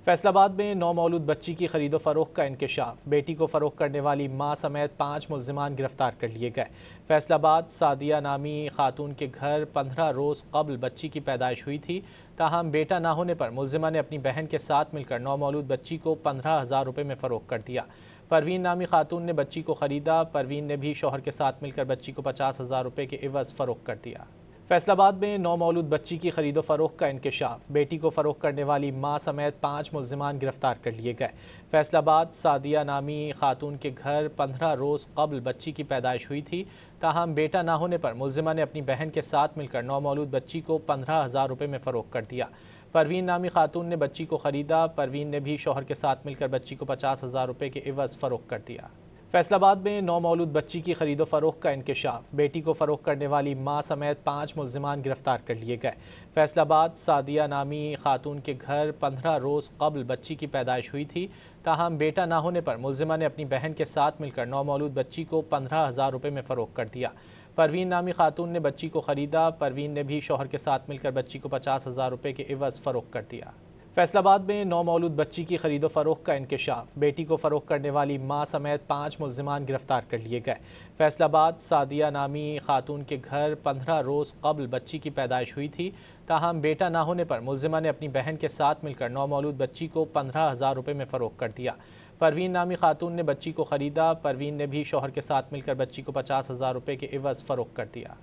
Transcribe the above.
फैसलाबाद में नौमौलूद बच्ची की खरीदो फरोख्त का इंकशाफ। बेटी को फरोख्त करने वाली मां समेत 5 मुल्जिमान गिरफ्तार कर लिए गए। फैसलाबाद सादिया नामी खातून के घर 15 रोज़ कबल बच्ची की पैदाइश हुई थी। ताहम बेटा ना होने पर मुल्जिमा ने अपनी बहन के साथ मिलकर नौमौलूद बच्ची को 15,000 रुपये में फ़रोख्त कर दिया। परवीन नामी खातून ने बच्ची को ख़रीदा। परवीन ने भी शौहर के साथ मिलकर बच्ची को 50,000 रुपये के एवज़ फ़रोख्त कर दिया। फैसलाबाद में नौमौलूद बच्ची की खरीदो फरोख्त का इंकशाफ। बेटी को फरोख्त करने वाली मां समेत 5 मुल्जिमान गिरफ्तार कर लिए गए। फैसलाबाद सादिया नामी खातून के घर 15 रोज़ कबल बच्ची की पैदाइश हुई थी। ताहम बेटा ना होने पर मुल्जिमा ने अपनी बहन के साथ मिलकर नौमौलूद बच्ची को 15,000 रुपये में फ़रोख्त कर दिया। परवीन नामी खातून ने बच्ची को ख़रीदा। परवीन ने भी शौहर के साथ मिलकर बच्ची को 50,000 रुपये के एवज़ फ़रोख्त कर दिया। फैसलाबाद में नौमौलूद बच्ची की खरीदो फरोख्त का इंकशाफ। बेटी को फरोख्त करने वाली मां समेत 5 मुल्जिमान गिरफ्तार कर लिए गए। फैसलाबाद सादिया नामी खातून के घर 15 रोज़ कबल बच्ची की पैदाइश हुई थी। ताहम बेटा ना होने पर मुल्जिमा ने अपनी बहन के साथ मिलकर नौमौलूद बच्ची को 15,000 रुपये में फ़रोख्त कर दिया। परवीन नामी खातून ने बच्ची को ख़रीदा। परवीन ने भी शौहर के साथ मिलकर बच्ची को 50,000 रुपये के एवज़ फ़रोख्त कर दिया। फैसलाबाद में नौमौलूद बच्ची की खरीदो फरोख्त का इंकशाफ। बेटी को फरोख्त करने वाली मां समेत 5 मुल्जिमान गिरफ्तार कर लिए गए। फैसलाबाद सादिया नामी खातून के घर 15 रोज़ कबल बच्ची की पैदाइश हुई थी। ताहम बेटा ना होने पर मुल्जिमा ने अपनी बहन के साथ मिलकर नौमौलूद बच्ची को 15,000 रुपये में फ़रोख्त कर दिया। परवीन नामी खातून ने बच्ची को ख़रीदा। परवीन ने भी शौहर के साथ मिलकर बच्ची को 50,000 रुपये के एवज़ फ़रोख्त कर दिया।